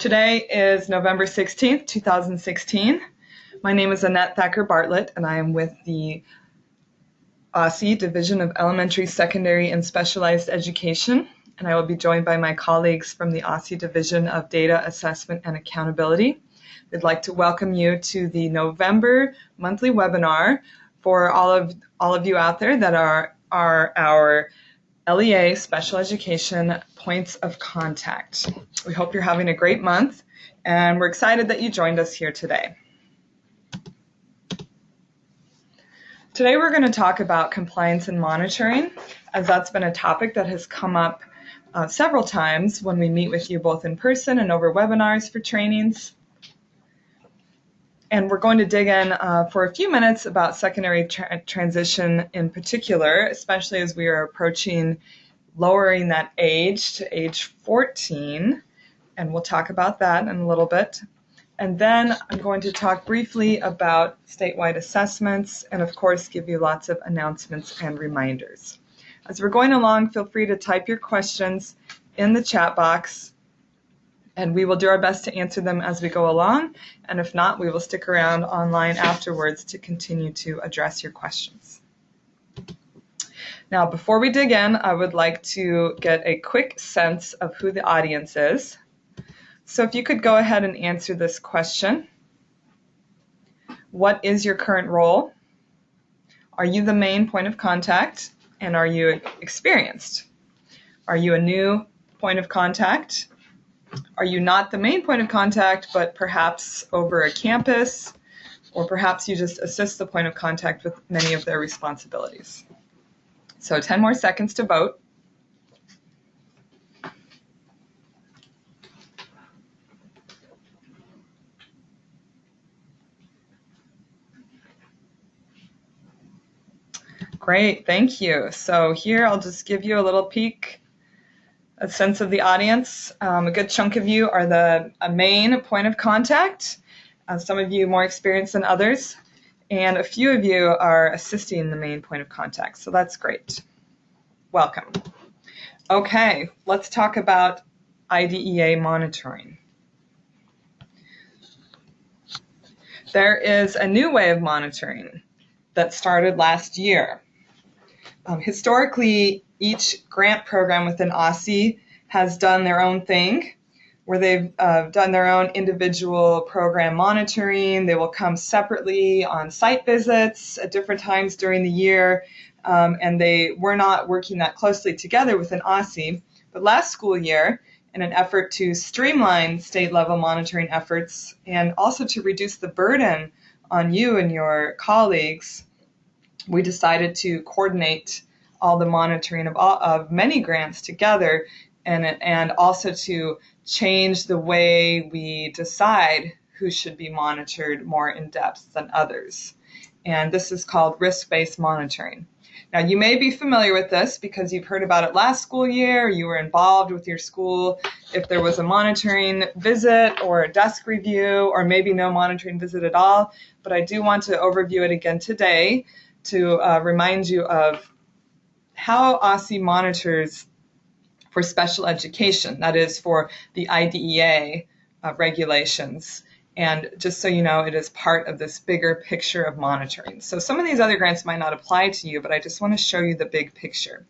Today is November 16th, 2016. My name is Annette Thacker-Bartlett, and I am with the OSSE Division of Elementary, Secondary, and Specialized Education, and I will be joined by my colleagues from the OSSE Division of Data Assessment and Accountability. We'd like to welcome you to the November monthly webinar for all of you out there that are our LEA Special Education Points of Contact. We hope you're having a great month, and we're excited that you joined us here today. Today we're going to talk about compliance and monitoring, as that's been a topic that has come up several times when we meet with you both in person and over webinars for trainings. And we're going to dig in for a few minutes about secondary transition in particular, especially as we are approaching lowering that age to age 14. And we'll talk about that in a little bit. And then I'm going to talk briefly about statewide assessments and, of course, give you lots of announcements and reminders. As we're going along, feel free to type your questions in the chat box, and we will do our best to answer them as we go along. And if not, we will stick around online afterwards to continue to address your questions. Now, before we dig in, I would like to get a quick sense of who the audience is. So if you could go ahead and answer this question. What is your current role? Are you the main point of contact? And are you experienced? Are you a new point of contact? Are you not the main point of contact, but perhaps over a campus, or perhaps you just assist the point of contact with many of their responsibilities? So 10 more seconds to vote. Great, thank you. So here I'll just give you a little peek, a sense of the audience. A good chunk of you are a main point of contact, some of you more experienced than others, and a few of you are assisting the main point of contact, so that's great. Welcome. Okay, let's talk about IDEA monitoring. There is a new way of monitoring that started last year. Historically, each grant program within OSSE has done their own thing, where they've done their own individual program monitoring. They will come separately on site visits at different times during the year, and they were not working that closely together within OSSE. But last school year, in an effort to streamline state-level monitoring efforts and also to reduce the burden on you and your colleagues, we decided to coordinate all the monitoring of many grants together, and also to change the way we decide who should be monitored more in depth than others. And this is called risk-based monitoring. Now, you may be familiar with this because you've heard about it last school year, you were involved with your school if there was a monitoring visit or a desk review, or maybe no monitoring visit at all. But I do want to overview it again today to remind you of how OSSE monitors for special education, that is for the IDEA regulations. And just so you know, it is part of this bigger picture of monitoring. So some of these other grants might not apply to you, but I just want to show you the big picture.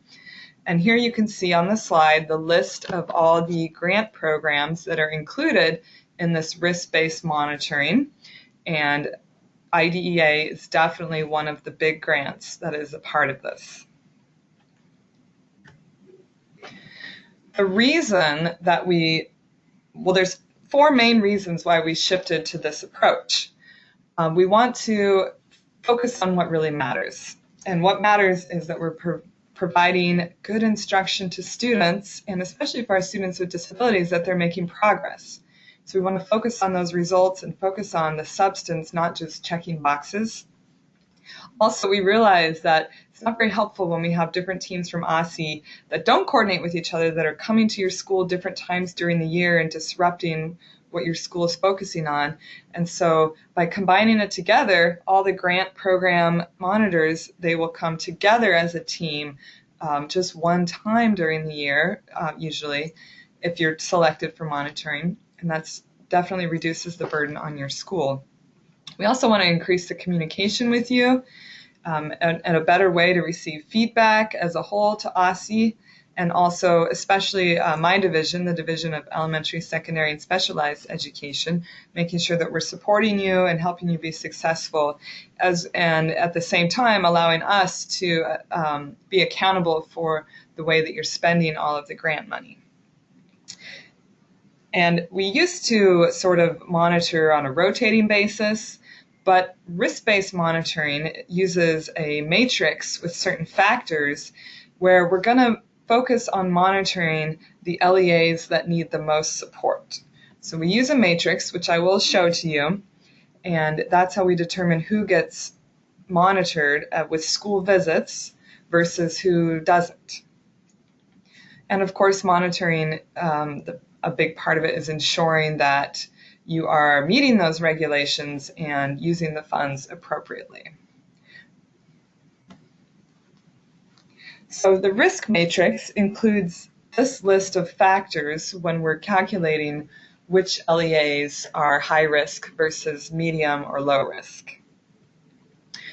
And here you can see on the slide the list of all the grant programs that are included in this risk-based monitoring. And IDEA is definitely one of the big grants that is a part of this. The reason that there's four main reasons why we shifted to this approach. We want to focus on what really matters. And what matters is that we're providing good instruction to students, and especially for our students with disabilities, that they're making progress. So we want to focus on those results and focus on the substance, not just checking boxes. Also, we realize that it's not very helpful when we have different teams from OSSE that don't coordinate with each other, that are coming to your school different times during the year and disrupting what your school is focusing on. And so by combining it together, all the grant program monitors, they will come together as a team just one time during the year, usually, if you're selected for monitoring. and that's definitely reduces the burden on your school. We also want to increase the communication with you and a better way to receive feedback as a whole to OSSE, and also especially my division, the Division of Elementary, Secondary, and Specialized Education, making sure that we're supporting you and helping you be successful, and at the same time allowing us to be accountable for the way that you're spending all of the grant money. And we used to sort of monitor on a rotating basis, but risk-based monitoring uses a matrix with certain factors where we're going to focus on monitoring the LEAs that need the most support. So we use a matrix, which I will show to you, and that's how we determine who gets monitored with school visits versus who doesn't. And of course, monitoring, a big part of it is ensuring that you are meeting those regulations and using the funds appropriately. So the risk matrix includes this list of factors when we're calculating which LEAs are high risk versus medium or low risk.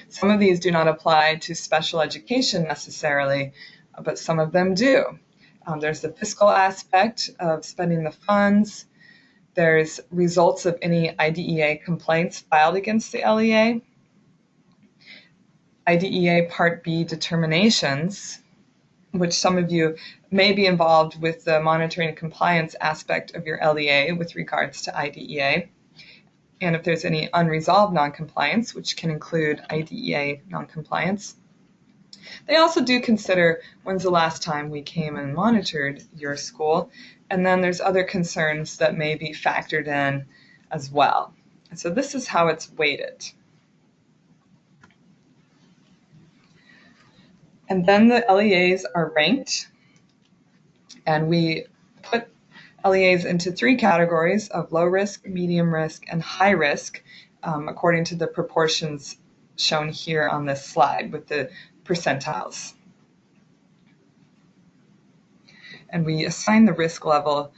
Some of these do not apply to special education necessarily, but some of them do. There's the fiscal aspect of spending the funds. There's results of any IDEA complaints filed against the LEA. IDEA Part B determinations, which some of you may be involved with the monitoring and compliance aspect of your LEA with regards to IDEA. And if there's any unresolved noncompliance, which can include IDEA noncompliance. They also do consider when's the last time we came and monitored your school, and then there's other concerns that may be factored in as well. And so this is how it's weighted. And then the LEAs are ranked, and we put LEAs into 3 categories of low risk, medium risk, and high risk, according to the proportions shown here on this slide with the percentiles. And we assign the risk level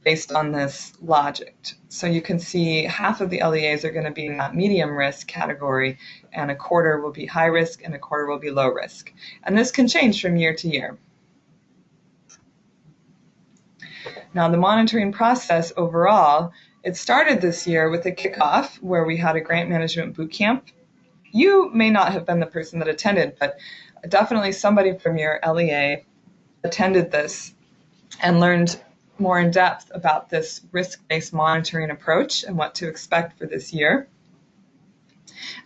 based on this logic. So you can see half of the LEAs are going to be in that medium risk category, and a quarter will be high risk and a quarter will be low risk. And this can change from year to year. Now the monitoring process overall, it started this year with a kickoff where we had a grant management boot camp. You may not have been the person that attended, but definitely somebody from your LEA attended this and learned more in depth about this risk-based monitoring approach and what to expect for this year.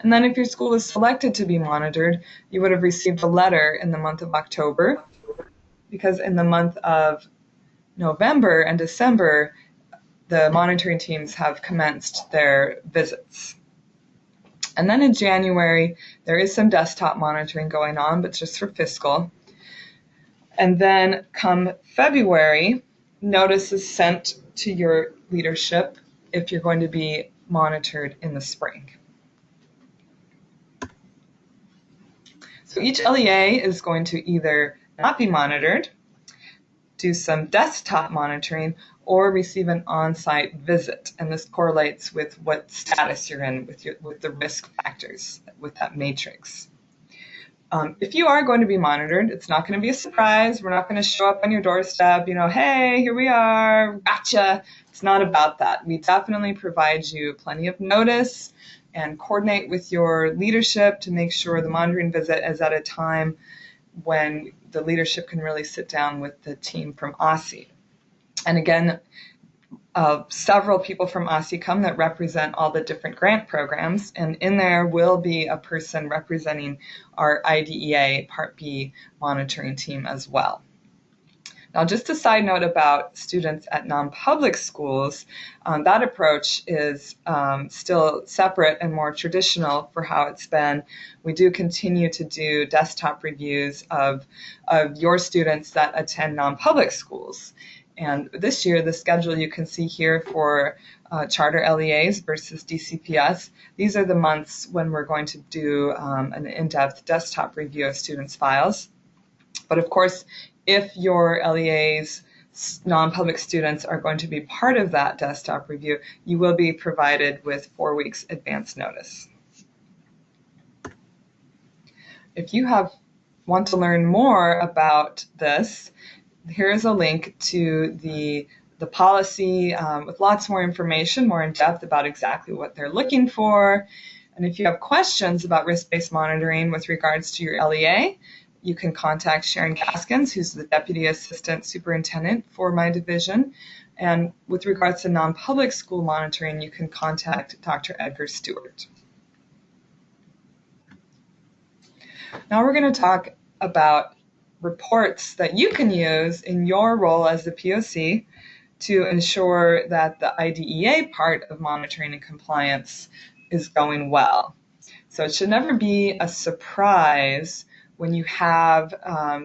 And then if your school was selected to be monitored, you would have received a letter in the month of October, because in the month of November and December, the monitoring teams have commenced their visits. And then in January, there is some desktop monitoring going on, but just for fiscal. And then come February, notice is sent to your leadership if you're going to be monitored in the spring. So each LEA is going to either not be monitored, do some desktop monitoring, or receive an on-site visit. And this correlates with what status you're in with the risk factors with that matrix. If you are going to be monitored, it's not going to be a surprise. We're not going to show up on your doorstep, hey, here we are, gotcha. It's not about that. We definitely provide you plenty of notice and coordinate with your leadership to make sure the monitoring visit is at a time when the leadership can really sit down with the team from OSSE. And again, several people from OSSE come that represent all the different grant programs, and in there will be a person representing our IDEA Part B monitoring team as well. Now, just a side note about students at non-public schools, that approach is still separate and more traditional for how it's been. We do continue to do desktop reviews of your students that attend non-public schools. And this year, the schedule you can see here for charter LEAs versus DCPS, these are the months when we're going to do an in-depth desktop review of students' files. But of course, if your LEAs non-public students are going to be part of that desktop review, you will be provided with 4 weeks advance notice. If you want to learn more about this, here is a link to the policy with lots more information, more in depth about exactly what they're looking for. And if you have questions about risk-based monitoring with regards to your LEA, you can contact Sharon Gaskins, who's the Deputy Assistant Superintendent for my division. And with regards to non-public school monitoring, you can contact Dr. Edgar Stewart. Now we're going to talk about reports that you can use in your role as the POC to ensure that the IDEA part of monitoring and compliance is going well. So it should never be a surprise when you have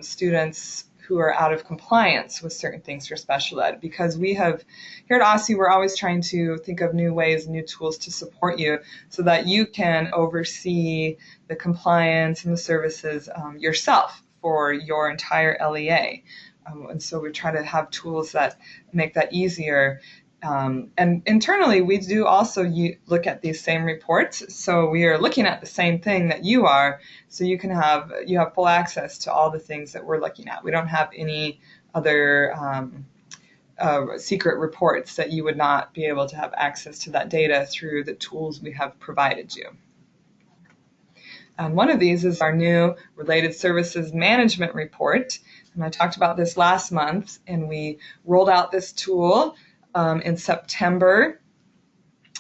students who are out of compliance with certain things for special ed, because we have, here at OSSE, we're always trying to think of new ways, new tools to support you so that you can oversee the compliance and the services yourself for your entire LEA. And so we try to have tools that make that easier. And internally, we do also look at these same reports. So we are looking at the same thing that you are, so you have full access to all the things that we're looking at. We don't have any other secret reports that you would not be able to have access to that data through the tools we have provided you. And one of these is our new Related Services Management Report. And I talked about this last month, and we rolled out this tool in September.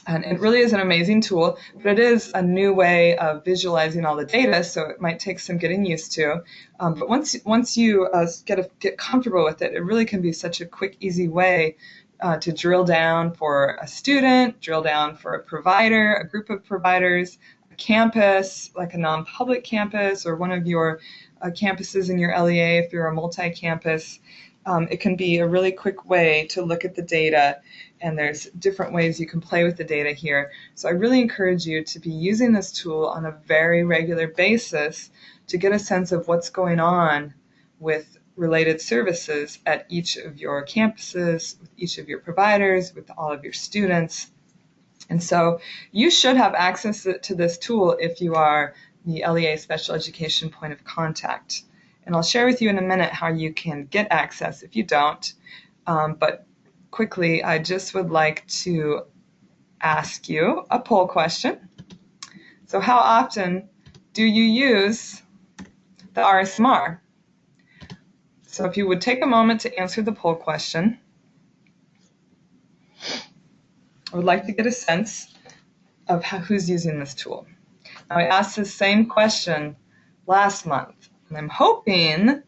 And it really is an amazing tool, but it is a new way of visualizing all the data, so it might take some getting used to. But once you get comfortable with it, it really can be such a quick, easy way to drill down for a student, drill down for a provider, a group of providers, a campus, like a non-public campus, or one of your campuses in your LEA if you're a multi-campus. It can be a really quick way to look at the data, and there's different ways you can play with the data here. So I really encourage you to be using this tool on a very regular basis to get a sense of what's going on with related services at each of your campuses, with each of your providers, with all of your students. And so you should have access to this tool if you are the LEA Special Education Point of Contact. And I'll share with you in a minute how you can get access if you don't. But quickly, I just would like to ask you a poll question. So how often do you use the RSMR? So if you would take a moment to answer the poll question, I would like to get a sense of who's using this tool. Now, I asked the same question last month. And I'm hoping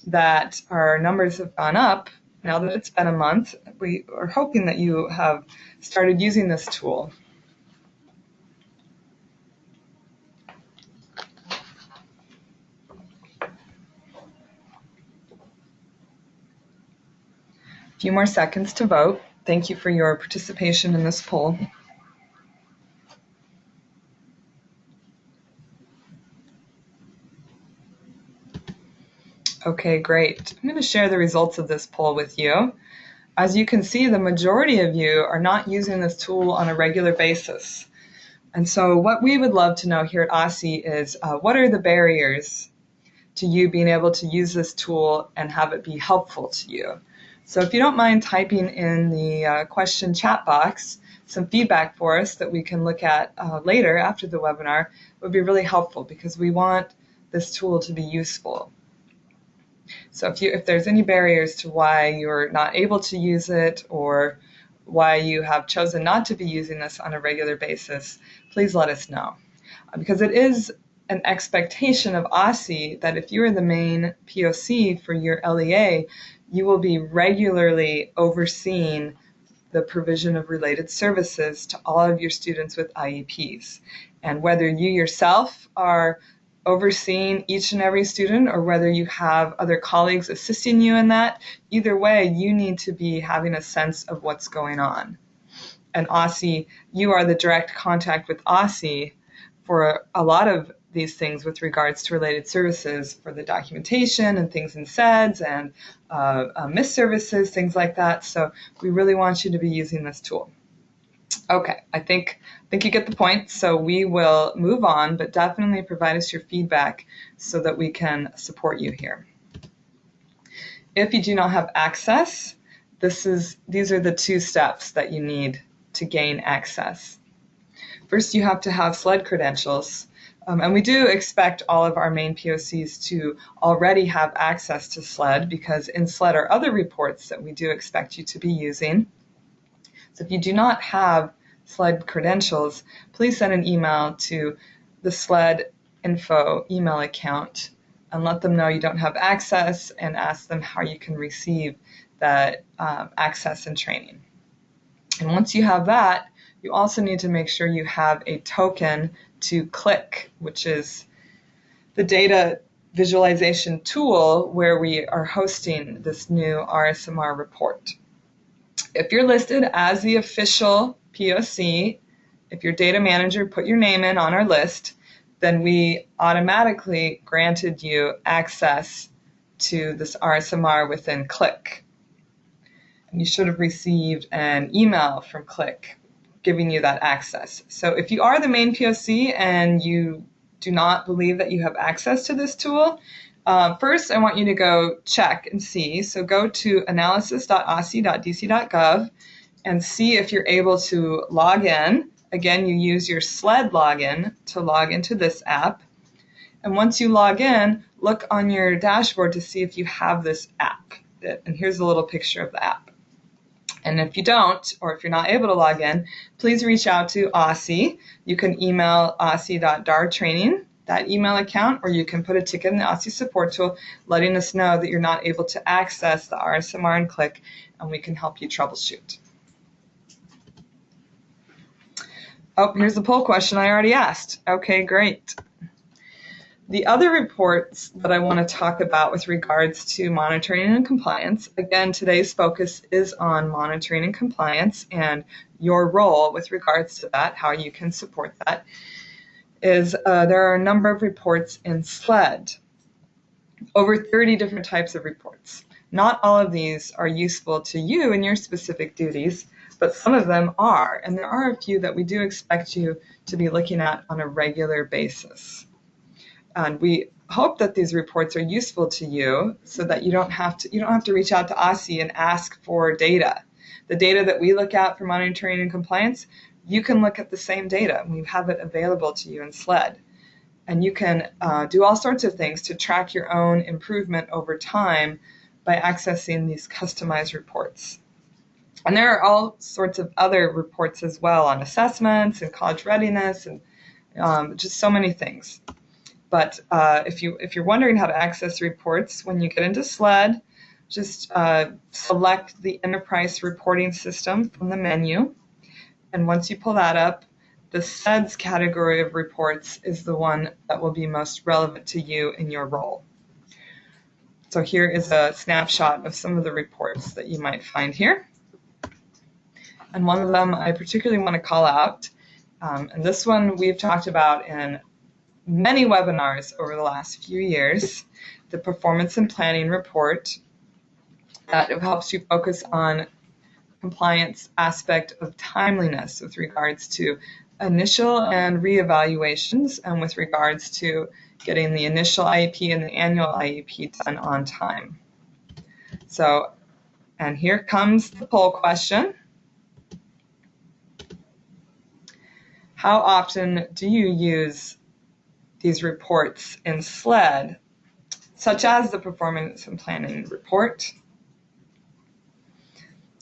that our numbers have gone up now that it's been a month. We are hoping that you have started using this tool. A few more seconds to vote. Thank you for your participation in this poll. Okay, great. I'm going to share the results of this poll with you. As you can see, the majority of you are not using this tool on a regular basis. And so what we would love to know here at OSSE is what are the barriers to you being able to use this tool and have it be helpful to you? So if you don't mind typing in the question chat box some feedback for us that we can look at later after the webinar, it would be really helpful because we want this tool to be useful. So if there's any barriers to why you're not able to use it or why you have chosen not to be using this on a regular basis, please let us know. Because it is an expectation of OSSE that if you are the main POC for your LEA, you will be regularly overseeing the provision of related services to all of your students with IEPs. And whether you yourself are overseeing each and every student or whether you have other colleagues assisting you in that, either way, you need to be having a sense of what's going on. And OSSE, you are the direct contact with OSSE for a lot of these things with regards to related services for the documentation and things in SEDS and missed services, things like that. So we really want you to be using this tool. Okay, I think you get the point. So we will move on, but definitely provide us your feedback so that we can support you here. If you do not have access, these are the 2 steps that you need to gain access. First, you have to have SLED credentials, and we do expect all of our main POCs to already have access to SLED, because in SLED are other reports that we do expect you to be using. So if you do not have SLED credentials, please send an email to the SLED info email account and let them know you don't have access, and ask them how you can receive that access and training. And once you have that, you also need to make sure you have a token to Qlik, which is the data visualization tool where we are hosting this new RSMR report. If you're listed as the official POC, if your data manager put your name in on our list, then we automatically granted you access to this RSMR within Qlik. And you should have received an email from Qlik giving you that access. So if you are the main POC and you do not believe that you have access to this tool, first I want you to go check and see. So go to analysis.osse.dc.gov and see if you're able to log in. Again, you use your SLED login to log into this app. And once you log in, look on your dashboard to see if you have this app. And here's a little picture of the app. And if you don't, or if you're not able to log in, please reach out to OSSE. You can email osse.dartraining, that email account, or you can put a ticket in the OSSE support tool letting us know that you're not able to access the RSMR and Qlik, and we can help you troubleshoot. Oh, here's the poll question I already asked. Okay, great. The other reports that I want to talk about with regards to monitoring and compliance, again, today's focus is on monitoring and compliance and your role with regards to that, how you can support that, is there are a number of reports in SLED, over 30 different types of reports. Not all of these are useful to you in your specific duties, but some of them are, and there are a few that we do expect you to be looking at on a regular basis. And we hope that these reports are useful to you so that you don't have to reach out to OSSE and ask for data. The data that we look at for monitoring and compliance, you can look at the same data. We have it available to you in SLED. And you can do all sorts of things to track your own improvement over time by accessing these customized reports. And there are all sorts of other reports as well on assessments and college readiness and just so many things. But if you're wondering how to access reports, when you get into SLED, just select the Enterprise Reporting System from the menu. And once you pull that up, the SEDS category of reports is the one that will be most relevant to you in your role. So here is a snapshot of some of the reports that you might find here. And one of them I particularly want to call out. And this one we've talked about in many webinars over the last few years, the Performance and Planning Report, that helps you focus on compliance aspect of timeliness with regards to initial and reevaluations and with regards to getting the initial IEP and the annual IEP done on time. So, and here comes the poll question. How often do you use these reports in SLED, such as the Performance and Planning Report?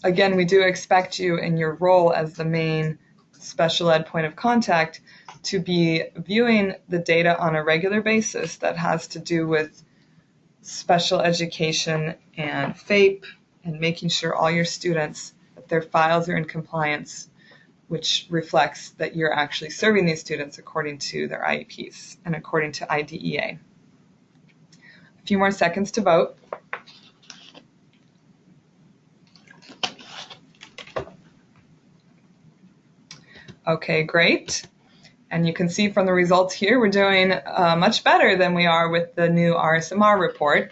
Again, we do expect you in your role as the main special ed point of contact to be viewing the data on a regular basis that has to do with special education and FAPE and making sure all your students, that their files are in compliance, which reflects that you're actually serving these students according to their IEPs and according to IDEA. A few more seconds to vote. Okay, great. And you can see from the results here, we're doing much better than we are with the new RSMR report.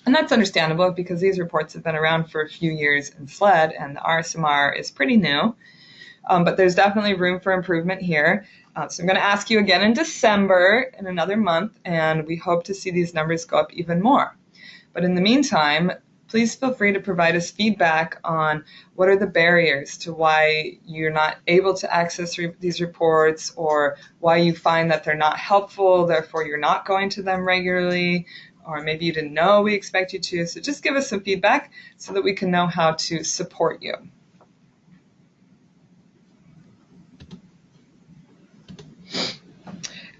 And that's understandable because these reports have been around for a few years in SLED, and the RSMR is pretty new. But there's definitely room for improvement here. So I'm going to ask you again in December, in another month, and we hope to see these numbers go up even more. But in the meantime, please feel free to provide us feedback on what are the barriers to why you're not able to access these reports, or why you find that they're not helpful, therefore you're not going to them regularly, or maybe you didn't know we expect you to. So just give us some feedback so that we can know how to support you.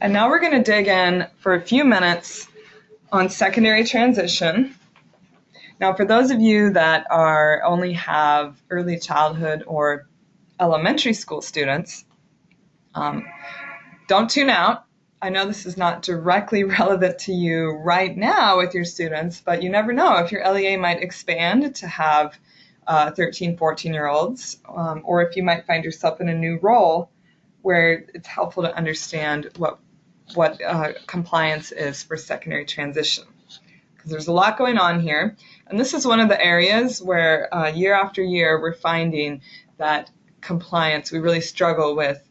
And now we're going to dig in for a few minutes on secondary transition. Now, for those of you that only have early childhood or elementary school students, don't tune out. I know this is not directly relevant to you right now with your students, but you never know if your LEA might expand to have 13, 14-year-olds, or if you might find yourself in a new role where it's helpful to understand what compliance is for secondary transition. Because there's a lot going on here. And this is one of the areas where year after year we're finding that compliance, we really struggle with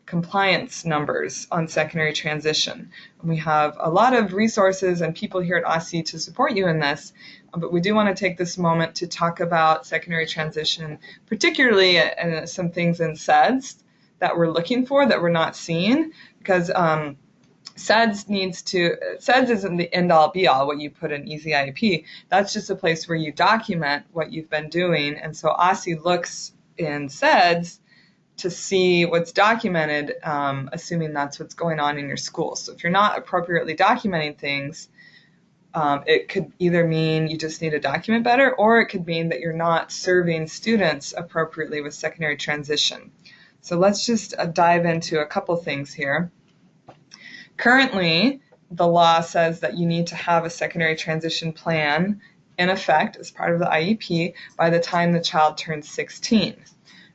compliance numbers on secondary transition. And we have a lot of resources and people here at OSSE to support you in this, but we do want to take this moment to talk about secondary transition, particularly some things in SEDS that we're looking for that we're not seeing, because SEDS isn't the end-all be-all, what you put in Easy IEP. That's just a place where you document what you've been doing. And so OSSE looks in SEDS to see what's documented, assuming that's what's going on in your school. So if you're not appropriately documenting things, it could either mean you just need to document better, or it could mean that you're not serving students appropriately with secondary transition. So let's just dive into a couple things here. Currently, the law says that you need to have a secondary transition plan in effect as part of the IEP by the time the child turns 16.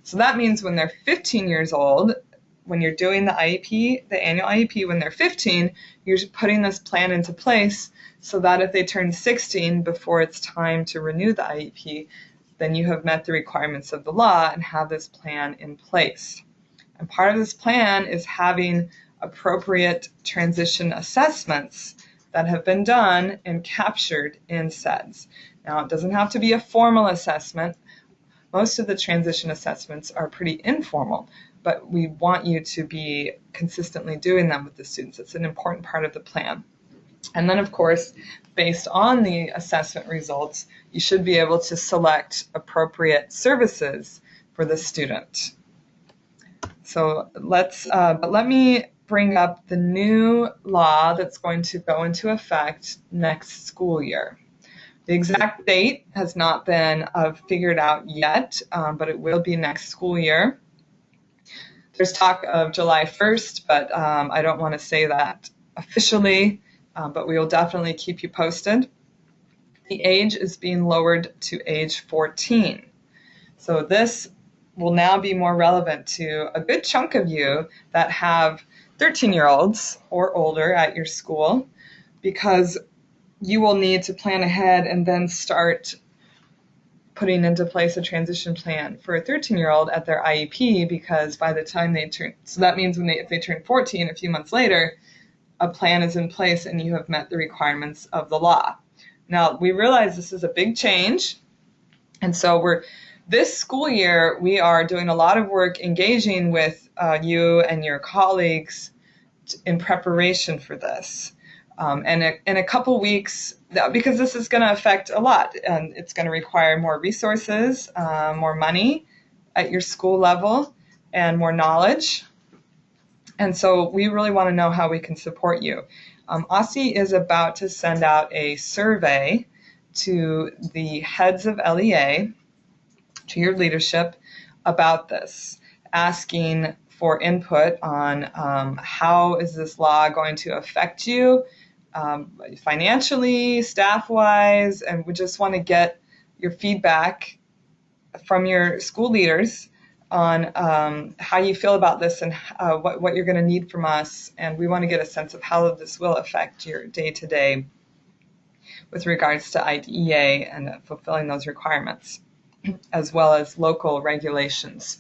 So that means when they're 15 years old, when you're doing the IEP, the annual IEP, when they're 15, you're putting this plan into place so that if they turn 16 before it's time to renew the IEP, then you have met the requirements of the law and have this plan in place. And part of this plan is having appropriate transition assessments that have been done and captured in SEDS. Now, it doesn't have to be a formal assessment. Most of the transition assessments are pretty informal, but we want you to be consistently doing them with the students. It's an important part of the plan. And then, of course, based on the assessment results, you should be able to select appropriate services for the student. So let me bring up the new law that's going to go into effect next school year. The exact date has not been figured out yet, but it will be next school year. There's talk of July 1st, but I don't want to say that officially, but we will definitely keep you posted. The age is being lowered to age 14. So this will now be more relevant to a good chunk of you that have 13-year-olds or older at your school, because you will need to plan ahead and then start putting into place a transition plan for a 13-year-old at their IEP, because by the time they turn, so that means if they turn 14 a few months later, a plan is in place and you have met the requirements of the law. Now, we realize this is a big change, and so this school year, we are doing a lot of work engaging with you and your colleagues in preparation for this. And in a couple weeks, because this is going to affect a lot, and it's going to require more resources, more money at your school level, and more knowledge. And so we really want to know how we can support you. OSSE is about to send out a survey to the heads of LEA, to your leadership, about this, asking for input on how is this law going to affect you financially, staff-wise, and we just want to get your feedback from your school leaders on how you feel about this and what you're going to need from us. And we want to get a sense of how this will affect your day-to-day with regards to IDEA and fulfilling those requirements, as well as local regulations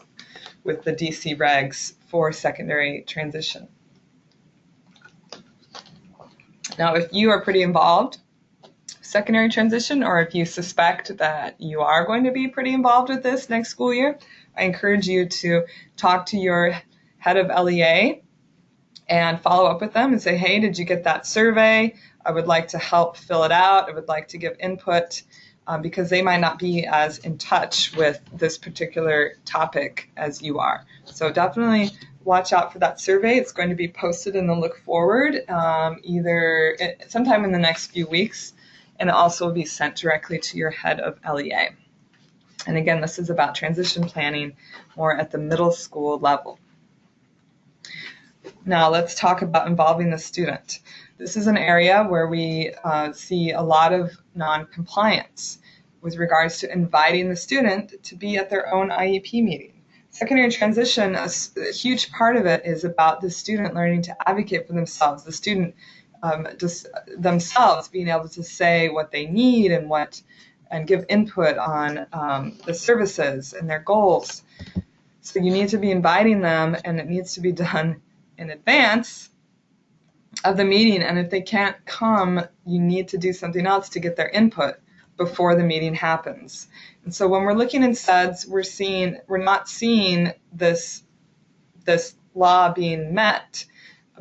with the DC regs for secondary transition. Now, if you are pretty involved with secondary transition, or if you suspect that you are going to be pretty involved with this next school year, I encourage you to talk to your head of LEA and follow up with them and say, hey, did you get that survey? I would like to help fill it out. I would like to give input, because they might not be as in touch with this particular topic as you are. So definitely watch out for that survey. It's going to be posted in the Look Forward either sometime in the next few weeks, and it also will be sent directly to your head of LEA. And again, this is about transition planning more at the middle school level. Now let's talk about involving the student. This is an area where we see a lot of non-compliance with regards to inviting the student to be at their own IEP meeting. Secondary transition, a huge part of it is about the student learning to advocate for themselves, the student just themselves being able to say what they need and give input on the services and their goals. So you need to be inviting them, and it needs to be done in advance of the meeting. And if they can't come, you need to do something else to get their input before the meeting happens. And so when we're looking in SEDS, we're not seeing this law being met,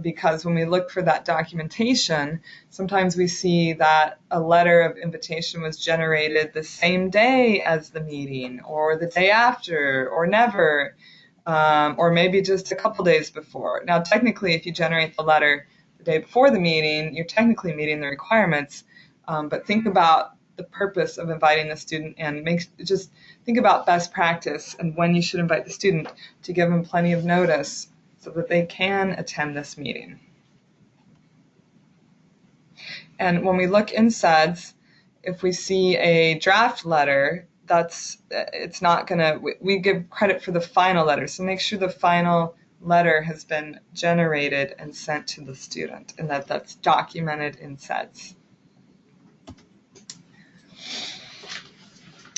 because when we look for that documentation, sometimes we see that a letter of invitation was generated the same day as the meeting, or the day after, or never, or maybe just a couple days before. Now, technically, if you generate the letter the day before the meeting, you're technically meeting the requirements, but think about the purpose of inviting the student, and just think about best practice and when you should invite the student to give them plenty of notice so that they can attend this meeting. And when we look in SEDS, if we see a draft letter, it's not gonna, we give credit for the final letter. So make sure the final letter has been generated and sent to the student, and that's documented in SEDS.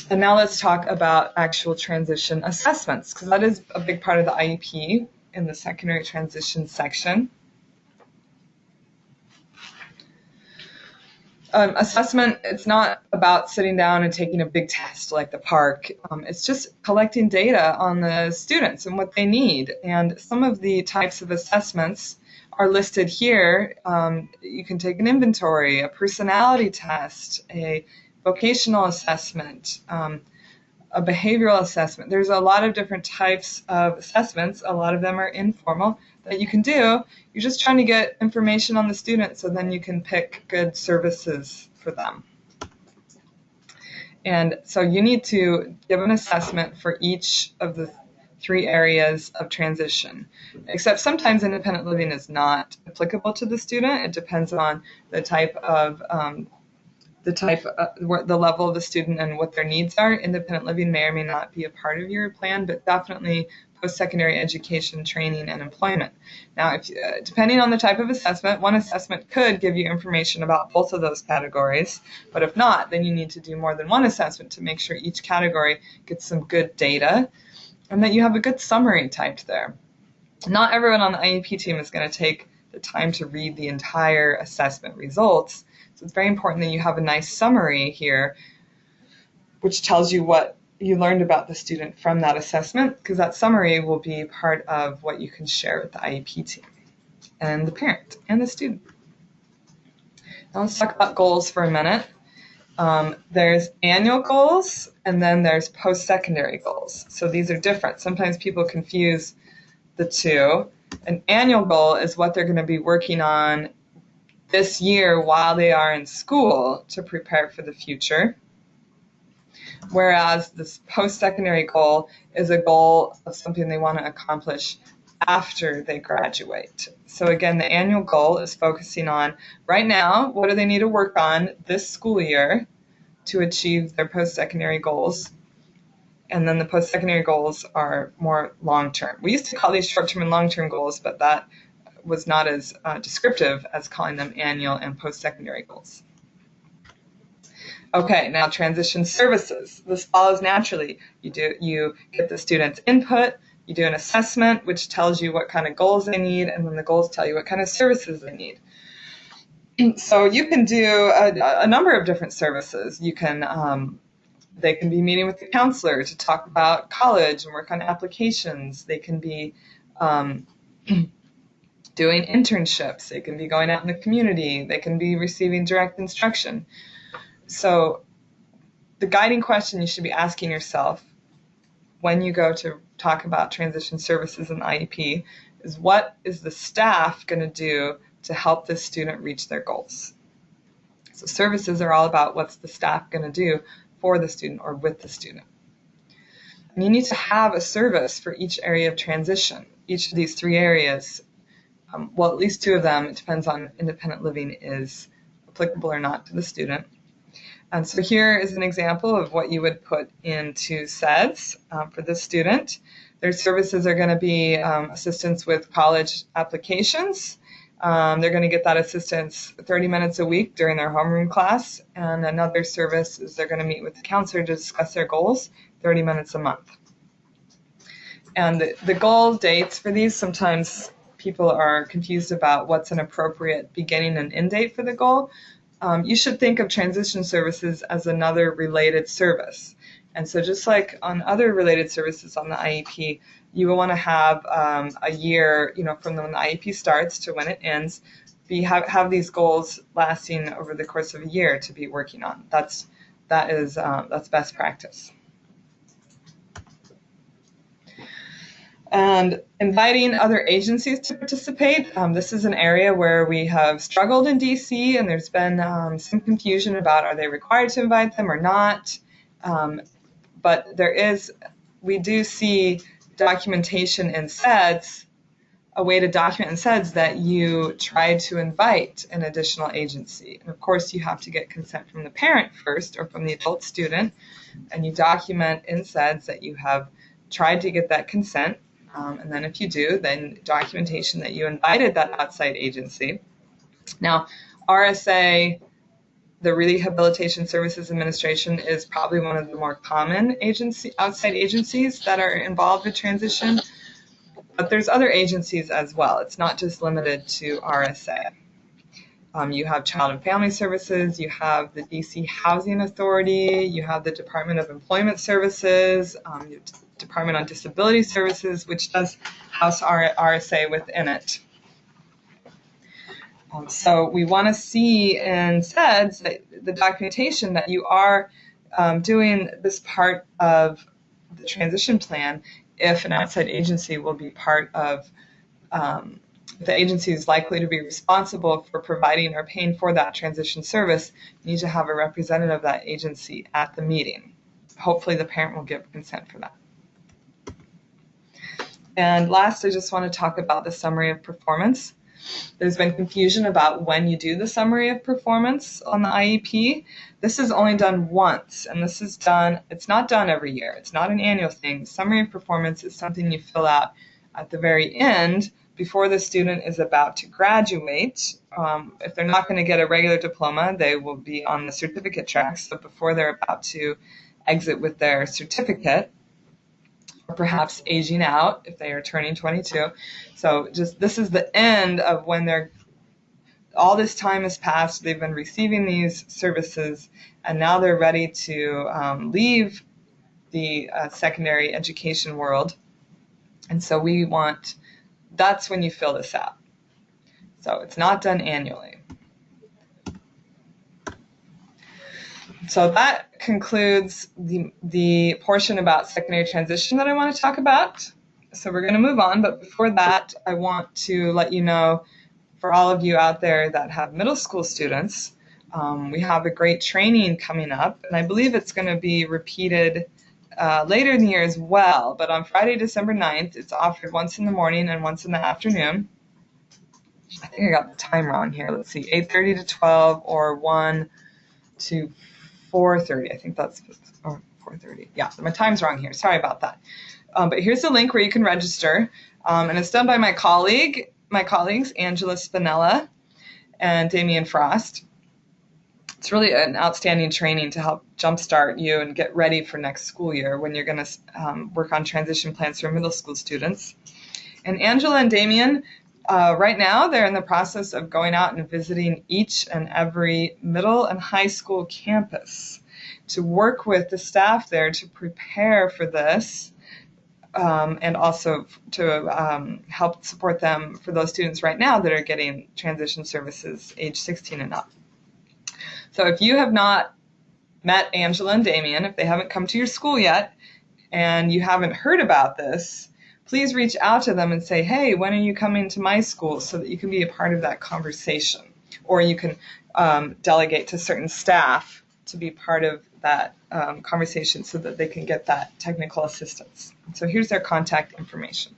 And now let's talk about actual transition assessments, because that is a big part of the IEP in the secondary transition section. Assessment, it's not about sitting down and taking a big test like the PARC. It's just collecting data on the students and what they need. And some of the types of assessments are listed here. You can take an inventory, a personality test, a vocational assessment, a behavioral assessment. There's a lot of different types of assessments. A lot of them are informal that you can do. You're just trying to get information on the student so then you can pick good services for them. And so you need to give an assessment for each of the 3 areas of transition, except sometimes independent living is not applicable to the student. It depends on the type of the level of the student and what their needs are. Independent living may or may not be a part of your plan, but definitely post-secondary education, training, and employment. Now, depending on the type of assessment, one assessment could give you information about both of those categories, but if not, then you need to do more than one assessment to make sure each category gets some good data and that you have a good summary typed there. Not everyone on the IEP team is going to take the time to read the entire assessment results. So it's very important that you have a nice summary here, which tells you what you learned about the student from that assessment, because that summary will be part of what you can share with the IEP team and the parent and the student. Now let's talk about goals for a minute. There's annual goals, and then there's post-secondary goals. So these are different. Sometimes people confuse the two. An annual goal is what they're going to be working on this year while they are in school to prepare for the future, whereas this post-secondary goal is a goal of something they want to accomplish after they graduate. So again, the annual goal is focusing on right now, what do they need to work on this school year to achieve their post-secondary goals, And then the post-secondary goals are more long-term. We used to call these short-term and long-term goals, but that was not as descriptive as calling them annual and post-secondary goals. Okay, now transition services. This follows naturally. You get the student's input, you do an assessment, which tells you what kind of goals they need, and then the goals tell you what kind of services they need. So you can do a number of different services. You can they can be meeting with the counselor to talk about college and work on applications. They can be doing internships. They can be going out in the community. They can be receiving direct instruction. So the guiding question you should be asking yourself when you go to talk about transition services in the IEP is, what is the staff going to do to help this student reach their goals? So services are all about what's the staff going to do for the student or with the student. And you need to have a service for each area of transition. Each of these three areas, well, at least two of them, it depends on independent living, is applicable or not to the student. And so here is an example of what you would put into SEDS for this student. Their services are going to be assistance with college applications. They're going to get that assistance 30 minutes a week during their homeroom class. And another service is they're going to meet with the counselor to discuss their goals 30 minutes a month. And the goal dates for these, sometimes people are confused about what's an appropriate beginning and end date for the goal. You should think of transition services as another related service. And so just like on other related services on the IEP, you will want to have a year, from when the IEP starts to when it ends, have these goals lasting over the course of a year to be working on. That's best practice. And inviting other agencies to participate. This is an area where we have struggled in DC, and there's been some confusion about, are they required to invite them or not? But we do see documentation in SEDS, a way to document in SEDS that you try to invite an additional agency. And of course, you have to get consent from the parent first or from the adult student, and you document in SEDS that you have tried to get that consent. And then if you do, then documentation that you invited that outside agency. Now, RSA, the Rehabilitation Services Administration, is probably one of the more common outside agencies that are involved with transition. But there's other agencies as well. It's not just limited to RSA. You have Child and Family Services, you have the DC Housing Authority, you have the Department of Employment Services, Department on Disability Services, which does house RSA within it. So we want to see in SEDS the documentation that you are doing this part of the transition plan if an outside agency will be part of the agency is likely to be responsible for providing or paying for that transition service. You need to have a representative of that agency at the meeting. Hopefully the parent will give consent for that. And last, I just want to talk about the summary of performance. There's been confusion about when you do the summary of performance on the IEP. This is only done once, and it's not done every year. It's not an annual thing. Summary of performance is something you fill out at the very end before the student is about to graduate. If they're not going to get a regular diploma, they will be on the certificate track. So before they're about to exit with their certificate, or perhaps aging out if they are turning 22. So this is the end of when all this time has passed, they've been receiving these services, and now they're ready to leave the secondary education world. And so that's when you fill this out. So it's not done annually. So that concludes the portion about secondary transition that I want to talk about. So we're going to move on, but before that, I want to let you know, for all of you out there that have middle school students, we have a great training coming up, and I believe it's going to be repeated later in the year as well. But on Friday, December 9th, it's offered once in the morning and once in the afternoon. I think I got the time wrong here. Let's see, 8:30 to 12 or 1 to 4:30. I think that's 4:30. Yeah, my time's wrong here. Sorry about that. But here's the link where you can register. And it's done by my colleagues, Angela Spinella and Damian Frost. It's really an outstanding training to help jumpstart you and get ready for next school year when you're going to work on transition plans for middle school students. And Angela and Damian, right now, they're in the process of going out and visiting each and every middle and high school campus to work with the staff there to prepare for this, and also to help support them for those students right now that are getting transition services age 16 and up. So if you have not met Angela and Damian, if they haven't come to your school yet, and you haven't heard about this, please reach out to them and say, hey, when are you coming to my school, so that you can be a part of that conversation. Or you can delegate to certain staff to be part of that conversation so that they can get that technical assistance. So here's their contact information.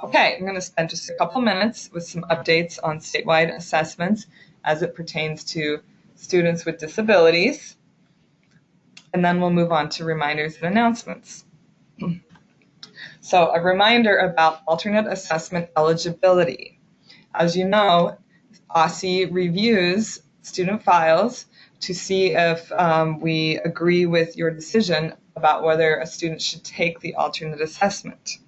Okay, I'm going to spend just a couple minutes with some updates on statewide assessments as it pertains to students with disabilities. And then we'll move on to reminders and announcements. So a reminder about alternate assessment eligibility. As you know, OSSE reviews student files to see if we agree with your decision about whether a student should take the alternate assessment.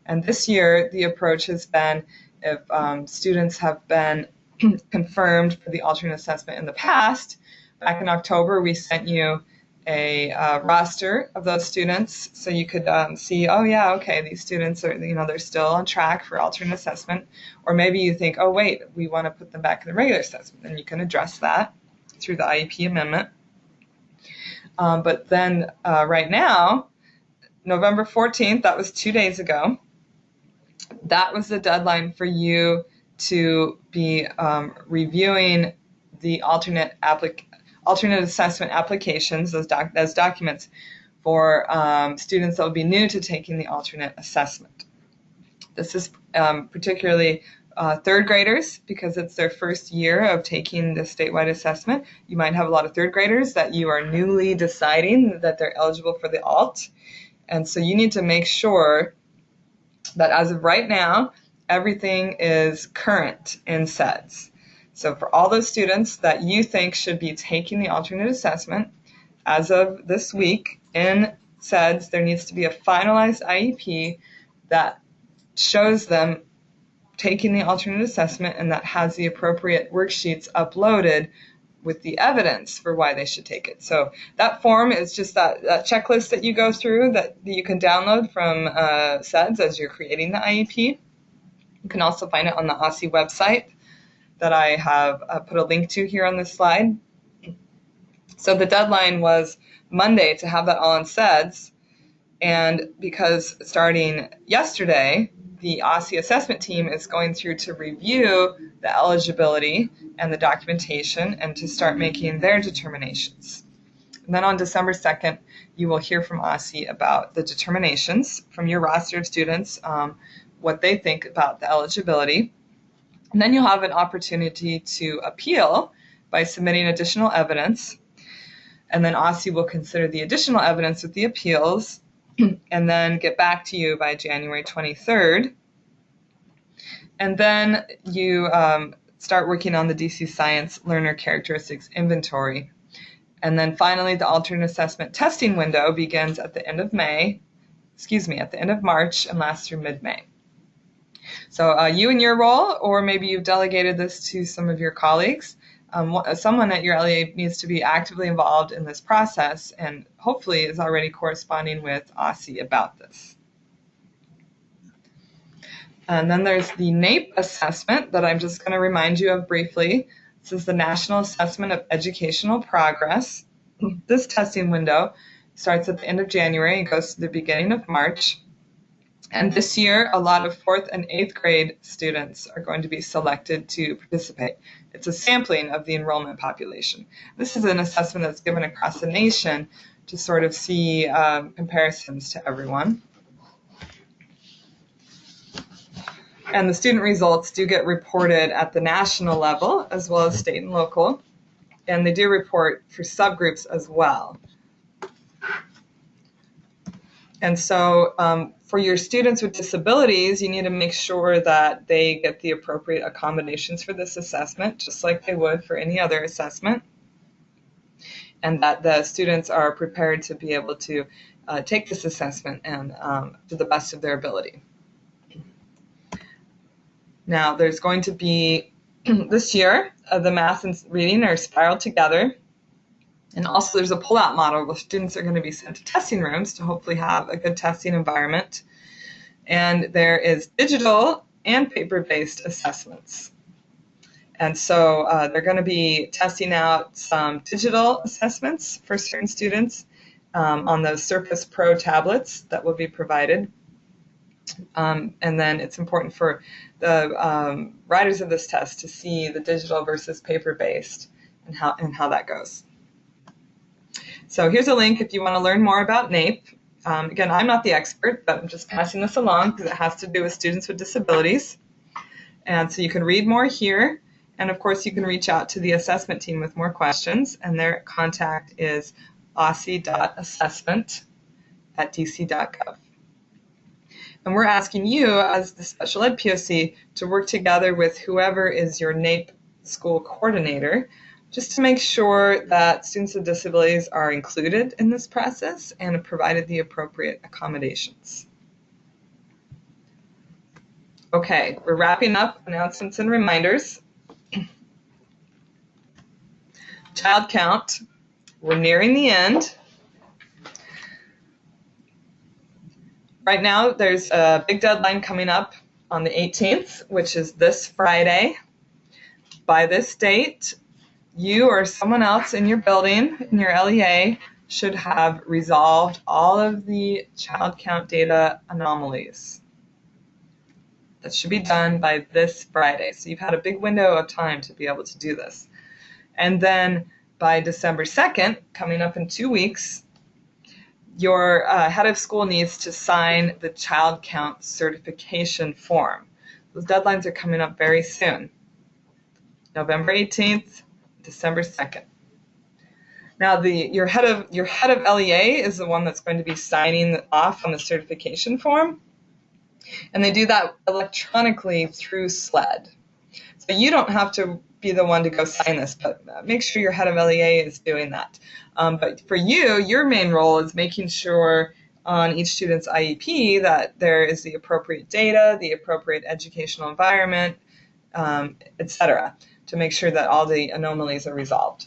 And this year, the approach has been if students have been confirmed for the alternate assessment in the past. Back in October, we sent you a roster of those students so you could see, oh yeah, okay, these students are, they're still on track for alternate assessment. Or maybe you think, oh wait, we want to put them back in the regular assessment, and you can address that through the IEP amendment. But then right now, November 14th, that was 2 days ago, that was the deadline for you to be reviewing the alternate assessment applications, those documents for students that will be new to taking the alternate assessment. This is particularly third graders, because it's their first year of taking the statewide assessment. You might have a lot of third graders that you are newly deciding that they're eligible for the alt. And so you need to make sure that as of right now, everything is current in SEDS. So for all those students that you think should be taking the alternate assessment, as of this week in SEDS, there needs to be a finalized IEP that shows them taking the alternate assessment and that has the appropriate worksheets uploaded with the evidence for why they should take it. So that form is just that checklist that you go through that you can download from SEDS as you're creating the IEP. You can also find it on the OSSE website that I have put a link to here on this slide. So the deadline was Monday to have that all in SEDS, and because starting yesterday, the OSSE assessment team is going through to review the eligibility and the documentation and to start making their determinations. And then on December 2nd, you will hear from OSSE about the determinations from your roster of students, what they think about the eligibility. And then you'll have an opportunity to appeal by submitting additional evidence. And then OSSE will consider the additional evidence with the appeals and then get back to you by January 23rd. And then you start working on the DC Science Learner Characteristics Inventory. And then finally, the alternate assessment testing window begins at the end of at the end of March and lasts through mid-May. So you in your role, or maybe you've delegated this to some of your colleagues, someone at your LEA needs to be actively involved in this process and hopefully is already corresponding with OSSE about this. And then there's the NAEP assessment that I'm just going to remind you of briefly. This is the National Assessment of Educational Progress. This testing window starts at the end of January and goes to the beginning of March. And this year, a lot of 4th and 8th grade students are going to be selected to participate. It's a sampling of the enrollment population. This is an assessment that's given across the nation to sort of see comparisons to everyone. And the student results do get reported at the national level as well as state and local. And they do report for subgroups as well. And so for your students with disabilities, you need to make sure that they get the appropriate accommodations for this assessment, just like they would for any other assessment, and that the students are prepared to be able to take this assessment and to the best of their ability. Now, there's going to be, this year, the math and reading are spiraled together. And also there's a pull-out model where students are going to be sent to testing rooms to hopefully have a good testing environment. And there is digital and paper-based assessments. And so they're going to be testing out some digital assessments for certain students on those Surface Pro tablets that will be provided. And then it's important for the writers of this test to see the digital versus paper-based and how that goes. So here's a link if you want to learn more about NAEP. Again, I'm not the expert, but I'm just passing this along because it has to do with students with disabilities. And so you can read more here. And of course, you can reach out to the assessment team with more questions. And their contact is osse.assessment@dc.gov. And we're asking you, as the special ed POC, to work together with whoever is your NAEP school coordinator, just to make sure that students with disabilities are included in this process and have provided the appropriate accommodations. Okay, we're wrapping up announcements and reminders. Child count, we're nearing the end. Right now, there's a big deadline coming up on the 18th, which is this Friday. By this date, you or someone else in your building, in your LEA, should have resolved all of the child count data anomalies. That should be done by this Friday. So you've had a big window of time to be able to do this. And then by December 2nd, coming up in 2 weeks, your head of school needs to sign the child count certification form. Those deadlines are coming up very soon. November 18th, December 2nd. Now, your head of LEA is the one that's going to be signing off on the certification form, and they do that electronically through SLED. So you don't have to be the one to go sign this, but make sure your head of LEA is doing that. But for you, your main role is making sure on each student's IEP that there is the appropriate data, the appropriate educational environment, etc., to make sure that all the anomalies are resolved.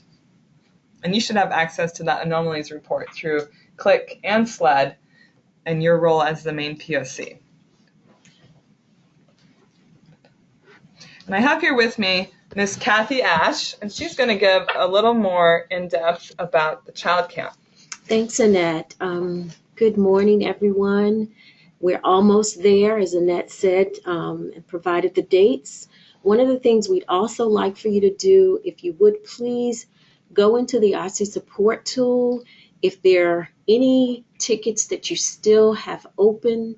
And you should have access to that anomalies report through Qlik and SLED and your role as the main POC. And I have here with me Miss Kathy Ash, and she's going to give a little more in-depth about the child count. Thanks, Annette. Good morning, everyone. We're almost there, as Annette said, and provided the dates. One of the things we'd also like for you to do, if you would please go into the OSSE support tool. If there are any tickets that you still have open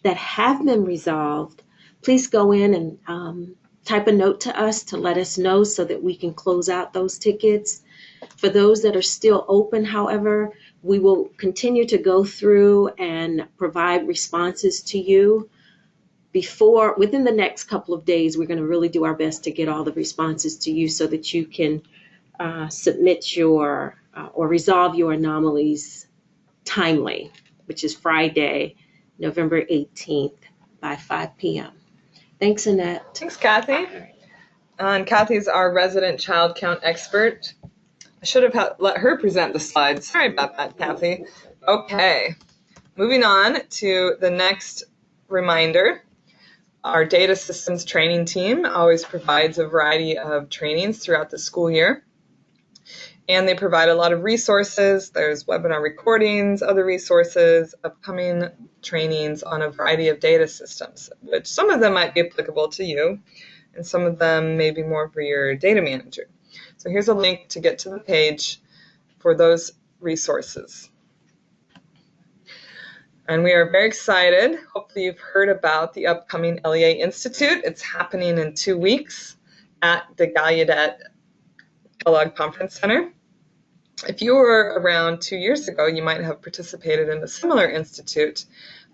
that have been resolved, please go in and type a note to us to let us know so that we can close out those tickets. For those that are still open, however, we will continue to go through and provide responses to you. Within the next couple of days, we're going to really do our best to get all the responses to you so that you can submit your or resolve your anomalies timely, which is Friday, November 18th by 5 p.m. Thanks, Annette. Thanks, Kathy. And Kathy's our resident child count expert. I should have let her present the slides. Sorry about that, Kathy. Okay, moving on to the next reminder. Our data systems training team always provides a variety of trainings throughout the school year. And they provide a lot of resources. There's webinar recordings, other resources, upcoming trainings on a variety of data systems, which some of them might be applicable to you, and some of them may be more for your data manager. So here's a link to get to the page for those resources. And we are very excited. Hopefully you've heard about the upcoming LEA Institute. It's happening in 2 weeks at the Gallaudet Kellogg Conference Center. If you were around 2 years ago, you might have participated in a similar institute.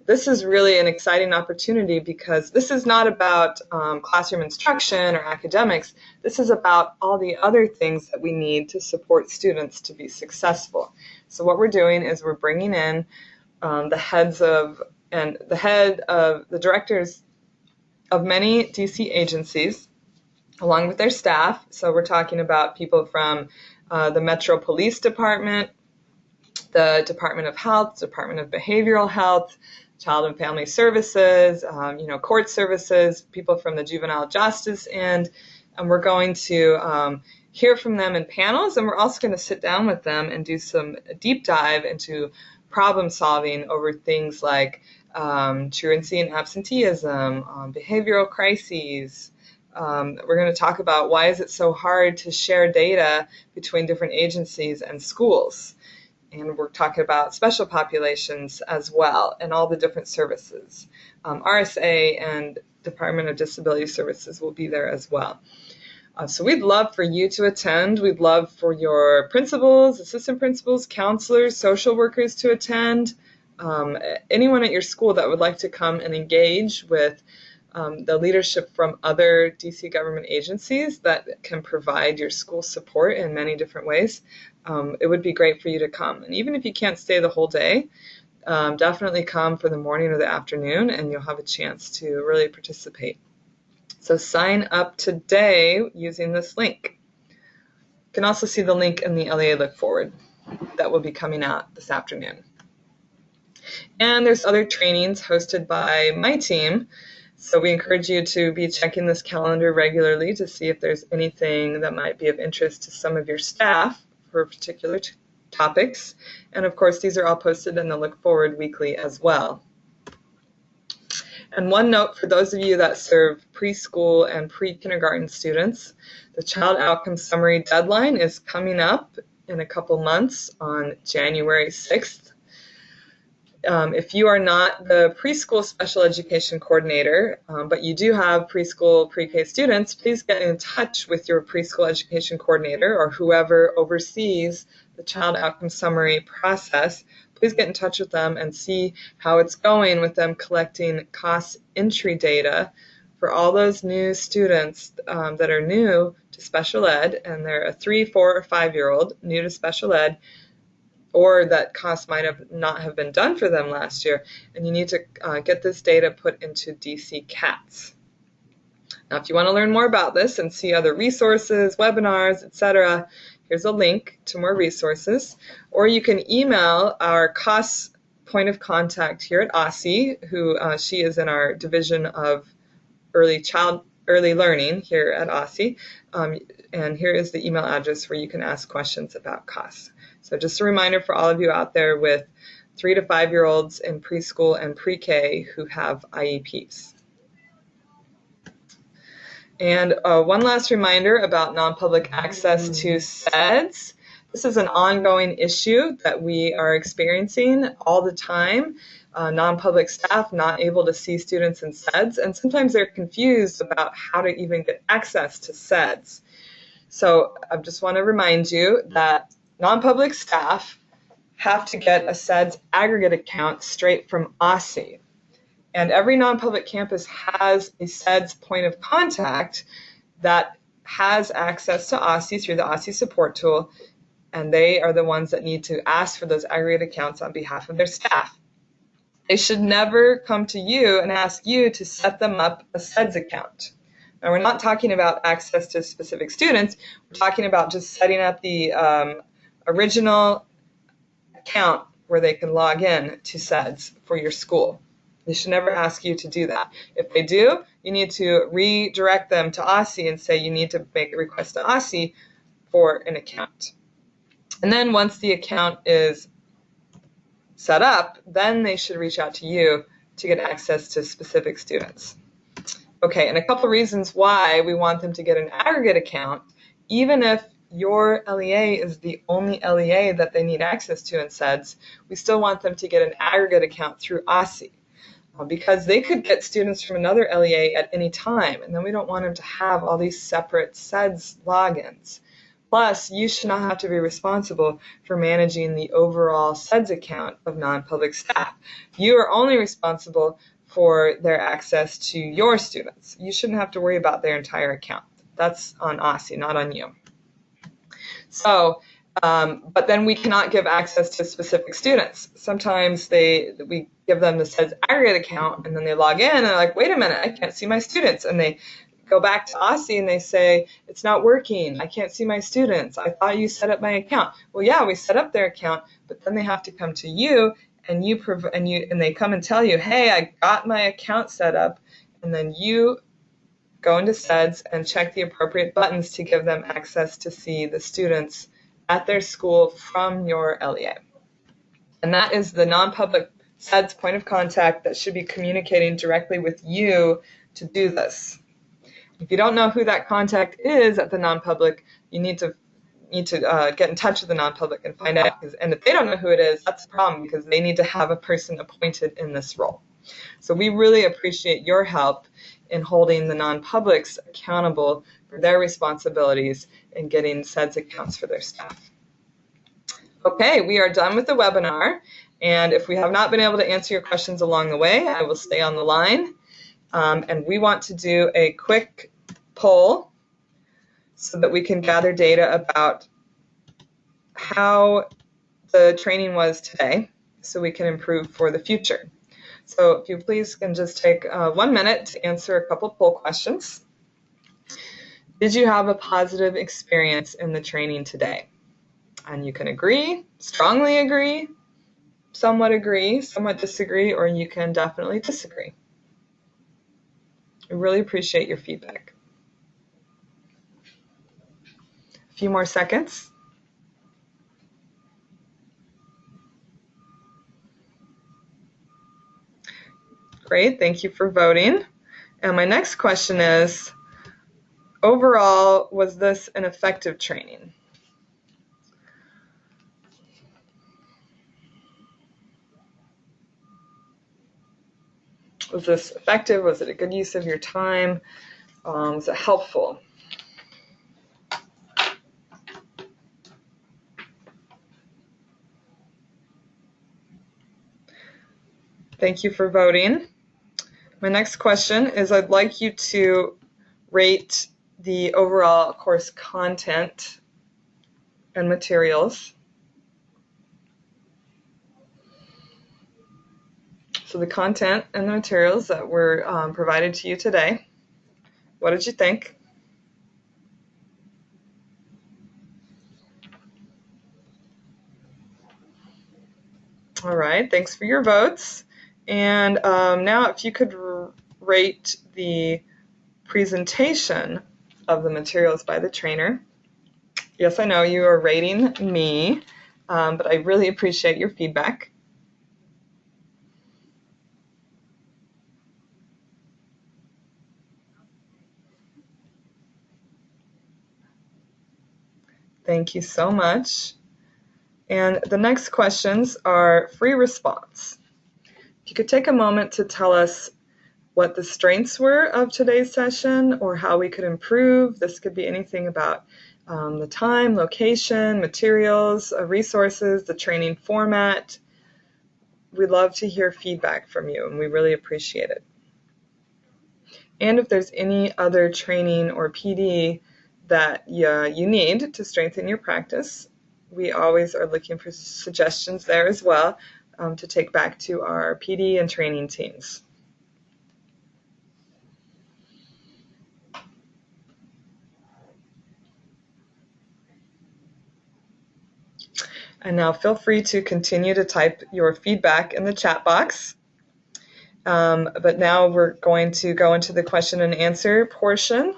This is really an exciting opportunity because this is not about classroom instruction or academics. This is about all the other things that we need to support students to be successful. So what we're doing is we're bringing in the head of the directors of many DC agencies along with their staff. So we're talking about people from the Metro Police Department, the Department of Health, Department of Behavioral Health, Child and Family Services, court services, people from the juvenile justice end, and we're going to hear from them in panels, and we're also going to sit down with them and do some deep dive into problem solving over things like truancy and absenteeism, behavioral crises. We're going to talk about why is it so hard to share data between different agencies and schools. And we're talking about special populations as well and all the different services. RSA and Department of Disability Services will be there as well. So we'd love for you to attend. We'd love for your principals, assistant principals, counselors, social workers to attend. Anyone at your school that would like to come and engage with the leadership from other DC government agencies that can provide your school support in many different ways. It would be great for you to come. And even if you can't stay the whole day, definitely come for the morning or the afternoon and you'll have a chance to really participate. So sign up today using this link. You can also see the link in the LEA Look Forward that will be coming out this afternoon. And there's other trainings hosted by my team. So we encourage you to be checking this calendar regularly to see if there's anything that might be of interest to some of your staff for particular topics. And of course, these are all posted in the Look Forward weekly as well. And one note for those of you that serve preschool and pre-kindergarten students, the Child Outcome Summary deadline is coming up in a couple months on January 6th. If you are not the preschool special education coordinator, but you do have preschool pre-K students, please get in touch with your preschool education coordinator or whoever oversees the Child Outcome Summary process. Please get in touch with them and see how it's going with them collecting cost entry data for all those new students that are new to special ed, and they're a 3, 4, or 5-year-old new to special ed, or that cost might not have been done for them last year, and you need to get this data put into DC CATS. Now, if you want to learn more about this and see other resources, webinars, etc., here's a link to more resources, or you can email our cost point of contact here at OSSE, who she is in our Division of Early Learning here at OSSE, and here is the email address where you can ask questions about costs. So just a reminder for all of you out there with 3 to 5-year-olds in preschool and pre-K who have IEPs. And one last reminder about non-public access to SEDS. This is an ongoing issue that we are experiencing all the time. Non-public staff not able to see students in SEDS, and sometimes they're confused about how to even get access to SEDS. So I just want to remind you that non-public staff have to get a SEDS aggregate account straight from OSSE. And every non-public campus has a SEDS point of contact that has access to OSSE through the OSSE support tool, and they are the ones that need to ask for those aggregate accounts on behalf of their staff. They should never come to you and ask you to set them up a SEDS account. Now, we're not talking about access to specific students. We're talking about just setting up the original account where they can log in to SEDS for your school. They should never ask you to do that. If they do, you need to redirect them to OSSE and say you need to make a request to OSSE for an account. And then once the account is set up, then they should reach out to you to get access to specific students. Okay, and a couple reasons why we want them to get an aggregate account, even if your LEA is the only LEA that they need access to in SEDS, we still want them to get an aggregate account through OSSE, because they could get students from another LEA at any time, and then we don't want them to have all these separate SEDS logins. Plus, you should not have to be responsible for managing the overall SEDS account of non-public staff. You are only responsible for their access to your students. You shouldn't have to worry about their entire account. That's on OSSE, not on you. So, but then we cannot give access to specific students. Sometimes we give them the SEDS aggregate account, and then they log in and they're like, wait a minute, I can't see my students. And they go back to OSSE and they say, it's not working, I can't see my students, I thought you set up my account. Well, yeah, we set up their account, but then they have to come to you, and they come and tell you, hey, I got my account set up, and then you go into SEDS and check the appropriate buttons to give them access to see the students at their school from your LEA. And that is the non-public SEDS point of contact that should be communicating directly with you to do this. If you don't know who that contact is at the non-public, you need to get in touch with the non-public and find out. And if they don't know who it is, that's a problem, because they need to have a person appointed in this role. So we really appreciate your help in holding the non-publics accountable for their responsibilities in getting SEDS accounts for their staff. Okay, we are done with the webinar, and if we have not been able to answer your questions along the way, I will stay on the line. And we want to do a quick poll so that we can gather data about how the training was today, so we can improve for the future. So if you please can just take 1 minute to answer a couple poll questions. Did you have a positive experience in the training today? And you can agree, strongly agree, somewhat disagree, or you can definitely disagree. I really appreciate your feedback. A few more seconds. Great, thank you for voting. And my next question is, overall, was this an effective training? Was this effective? Was it a good use of your time? Was it helpful? Thank you for voting. My next question is, I'd like you to rate the overall course content and materials. So the content and the materials that were provided to you today, what did you think? All right, thanks for your votes. And now if you could rate the presentation of the materials by the trainer. Yes, I know you are rating me, but I really appreciate your feedback. Thank you so much. And the next questions are free response. If you could take a moment to tell us what the strengths were of today's session or how we could improve. This could be anything about the time, location, materials, resources, the training format. We'd love to hear feedback from you, and we really appreciate it. And if there's any other training or PD that you need to strengthen your practice, we always are looking for suggestions there as well to take back to our PD and training teams. And now feel free to continue to type your feedback in the chat box. But now we're going to go into the question and answer portion.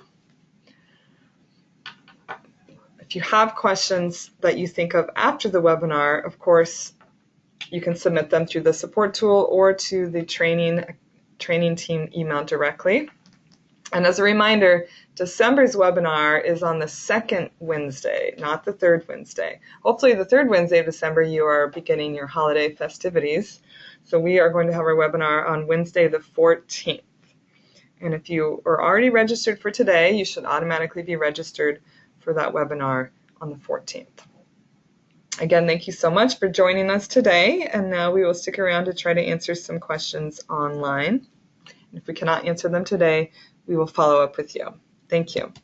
If you have questions that you think of after the webinar, of course, you can submit them through the support tool or to the training team email directly. And as a reminder, December's webinar is on the second Wednesday, not the third Wednesday. Hopefully the third Wednesday of December you are beginning your holiday festivities. So we are going to have our webinar on Wednesday the 14th. And if you are already registered for today, you should automatically be registered for that webinar on the 14th. Again, thank you so much for joining us today, and now we will stick around to try to answer some questions online. If we cannot answer them today, we will follow up with you. Thank you.